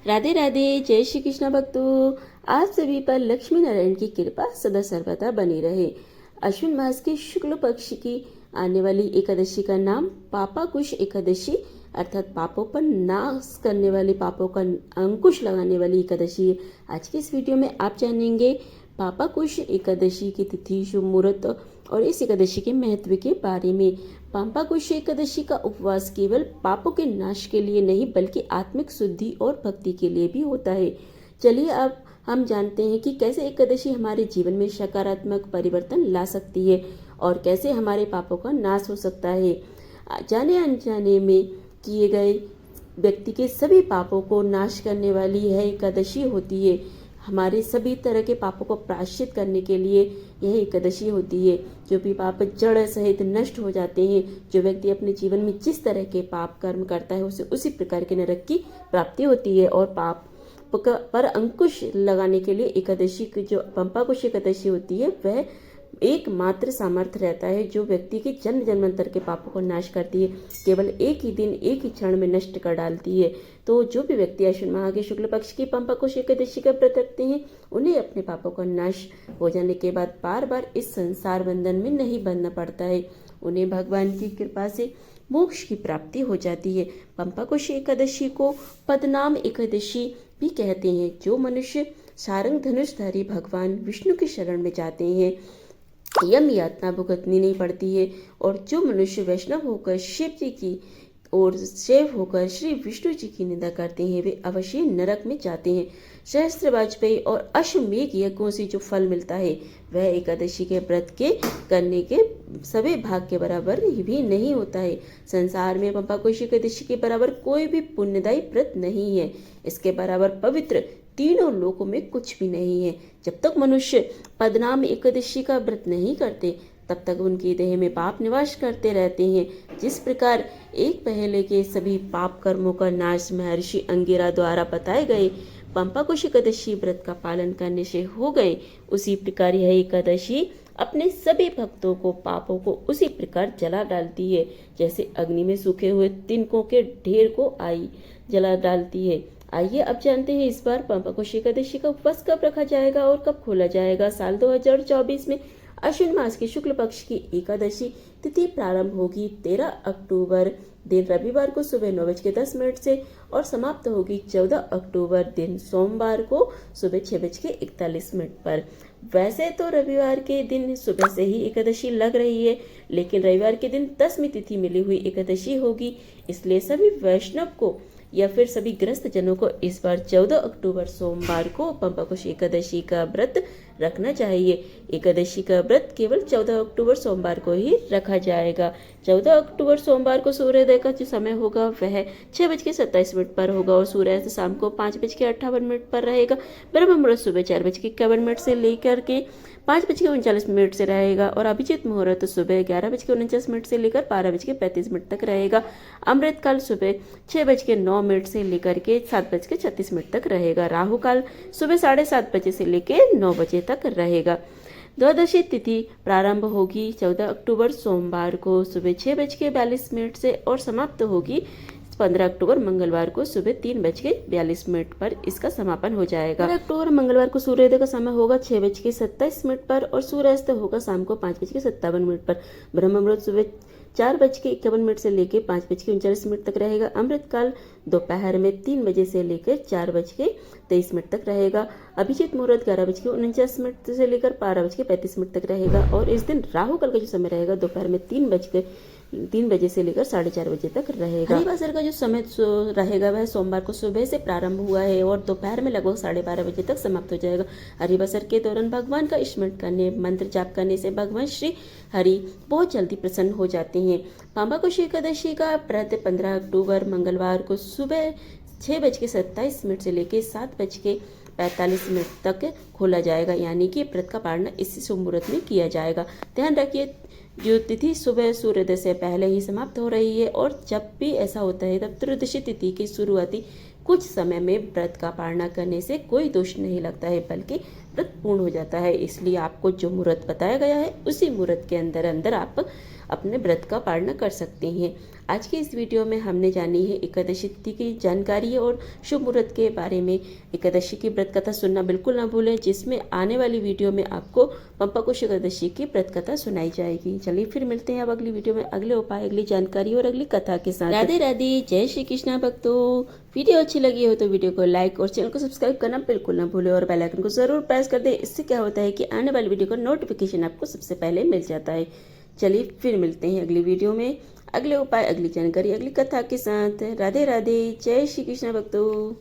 राधे राधे। जय श्री कृष्ण भक्तों। आप सभी पर लक्ष्मी नारायण की कृपा सदा सर्वदा बनी रहे। अश्विन मास के शुक्ल पक्ष की आने वाली एकादशी का नाम पापाकुश एकादशी अर्थात पापों पर नाश करने वाली, पापों का अंकुश लगाने वाली एकादशी है। आज की इस वीडियो में आप जानेंगे पापाकुश एकादशी की तिथि, शुभ मुहूर्त और इस एकादशी के महत्व के बारे में। पापाकुश एकादशी का उपवास केवल पापों के नाश के लिए नहीं बल्कि आत्मिक शुद्धि और भक्ति के लिए भी होता है। चलिए अब हम जानते हैं कि कैसे एकादशी हमारे जीवन में सकारात्मक परिवर्तन ला सकती है और कैसे हमारे पापों का नाश हो सकता है। जाने अनजाने में किए गए व्यक्ति के सभी पापों को नाश करने वाली यह एकादशी होती है। हमारे सभी तरह के पापों को प्रायश्चित करने के लिए यह एकादशी होती है। जो भी पाप जड़ सहित नष्ट हो जाते हैं, जो व्यक्ति अपने जीवन में जिस तरह के पाप कर्म करता है उसे उसी प्रकार के नरक की प्राप्ति होती है। और पाप पर अंकुश लगाने के लिए एकादशी की जो पापाकुश एकादशी होती है वह एकमात्र सामर्थ्य रहता है जो व्यक्ति के जन्म जन्मांतर के पापों को नाश करती है। केवल एक ही दिन, एक ही क्षण में नष्ट कर डालती है। तो जो भी व्यक्ति अश्विन माह के शुक्ल पक्ष की पापाकुश एकादशी का व्रत रखते हैं उन्हें अपने पापों का नाश हो जाने के बाद बार बार इस संसार बंधन में नहीं बंधना पड़ता है। उन्हें भगवान की कृपा से मोक्ष की प्राप्ति हो जाती है। पापाकुश एकादशी को पद्मनाभ एकादशी भी कहते हैं। जो मनुष्य सारंग धनुषधारी भगवान विष्णु की शरण में जाते हैं यम यातना भुगतनी नहीं पड़ती है। और जो मनुष्य वैष्णव होकर शिव जी की और सेव होकर श्री विष्णु जी की निंदा करते हैं वे अवश्य नरक में जाते हैं। सहस्त्र वाजपेयी और अश्वमेघ यज्ञों से जो फल मिलता है वह एकादशी के व्रत के करने के सभी भाग के बराबर भी नहीं होता है। संसार में पापाकुश एकादशी के बराबर कोई भी पुण्यदायी व्रत नहीं है। इसके बराबर पवित्र तीनों लोकों में कुछ भी नहीं है। जब तक मनुष्य पद्मनाभ एकादशी का व्रत नहीं करते तब तक उनकी देह में पाप निवास करते रहते हैं। जिस प्रकार एक पहले के सभी पाप कर्मों का नाश महर्षि अंगिरा द्वारा बताए गए पापाकुश एकादशी व्रत का पालन करने से हो गए, उसी प्रकार यह एकादशी अपने सभी भक्तों को पापों को उसी प्रकार जला डालती है जैसे अग्नि में सूखे हुए तिनकों के ढेर को आई जला डालती है। आइए अब जानते हैं इस बार पापाकुश एकादशी का उपवास कब रखा जाएगा और कब खोला जाएगा। साल 2024 में अश्विन मास की शुक्ल पक्ष की एकादशी तिथि प्रारंभ होगी 13 अक्टूबर दिन रविवार को सुबह 9:10 से और समाप्त होगी 14 अक्टूबर दिन सोमवार को सुबह 6:41 पर। वैसे तो रविवार के दिन सुबह से ही एकादशी लग रही है, लेकिन रविवार के दिन 10वीं तिथि मिली हुई एकादशी होगी, इसलिए सभी वैष्णव को या फिर सभी ग्रस्त जनों को इस बार 14 अक्टूबर सोमवार को पापाकुश एकादशी का व्रत रखना चाहिए। एकादशी का व्रत केवल 14 अक्टूबर सोमवार को ही रखा जाएगा। 14 अक्टूबर सोमवार को सूर्योदय का जो समय होगा वह 6:27 पर होगा और सूर्यास्त शाम को 5:58 पर रहेगा। ब्रह्म मुहूर्त सुबह 4:51 से लेकर के 5:39 से रहेगा और अभिजीत मुहूर्त सुबह 11:49 से लेकर 12:35 तक रहेगा। अमृत काल सुबह 6:09 से लेकर के 7:36 तक रहेगा। राहु काल सुबह 7:30 बजे से लेकर 9 बजे तक रहेगा। द्वादशी तिथि प्रारंभ होगी 14 अक्टूबर सोमवार को सुबह 6:42 से और समाप्त होगी 15 अक्टूबर मंगलवार को सुबह 3:42 पर इसका समापन हो जाएगा। 15 अक्टूबर मंगलवार को सूर्योदय का समय होगा 6:27 पर और सूर्यास्त होगा शाम को 5:57 पर। ब्रह्म मुहूर्त सुबह 4:51 से लेकर 5:39 तक रहेगा। अमृत काल दोपहर में 3 बजे से लेकर 4:23 तक रहेगा। अभिजीत मुहूर्त 11:49 से लेकर 12:35 तक रहेगा और इस दिन राहु काल का जो समय रहेगा दोपहर में 3 बजे से लेकर 4:30 बजे तक रहेगा। हरिवासर का जो समय रहेगा वह सोमवार को सुबह से प्रारंभ हुआ है और दोपहर में लगभग 12:30 बजे तक समाप्त हो जाएगा। हरिवासर के दौरान भगवान का स्मरण करने, मंत्र जाप करने से भगवान श्री हरि बहुत जल्दी प्रसन्न हो जाते हैं। पापाकुश एकादशी का व्रत 15 अक्टूबर मंगलवार को सुबह 6:27 से लेकर 7:45 तक खोला जाएगा, यानी कि व्रत का पारण इसी शुभ मुहूर्त में किया जाएगा। ध्यान रखिए जो तिथि सुबह सूर्योदय से पहले ही समाप्त हो रही है और जब भी ऐसा होता है तब त्रयोदशी तिथि की शुरुआती कुछ समय में व्रत का पालना करने से कोई दोष नहीं लगता है बल्कि व्रत पूर्ण हो जाता है। इसलिए आपको जो मुहूर्त बताया गया है उसी मुहूर्त के अंदर अंदर आप अपने व्रत का पालन कर सकते हैं। आज की इस वीडियो में हमने जानी है एकादशी तिथि की जानकारी और शुभ मुहूर्त के बारे में। एकादशी की व्रत कथा सुनना बिल्कुल ना भूलें, जिसमें आने वाली वीडियो में आपको पंपाकुश एकादशी की व्रत कथा सुनाई जाएगी। चलिए फिर मिलते हैं अब अगली वीडियो में अगले उपाय, अगली जानकारी और अगली कथा के साथ। राधे राधे, जय श्री कृष्णा भक्तों। वीडियो अच्छी लगी हो तो वीडियो को लाइक और चैनल को सब्सक्राइब करना बिल्कुल ना भूलें और बेल आइकन को जरूर प्रेस कर दें। इससे क्या होता है कि आने वाली वीडियो का नोटिफिकेशन आपको सबसे पहले मिल जाता है। चलिए फिर मिलते हैं अगली वीडियो में अगले उपाय, अगली जानकारी, अगली कथा के साथ। राधे राधे, जय श्री कृष्ण भक्तों।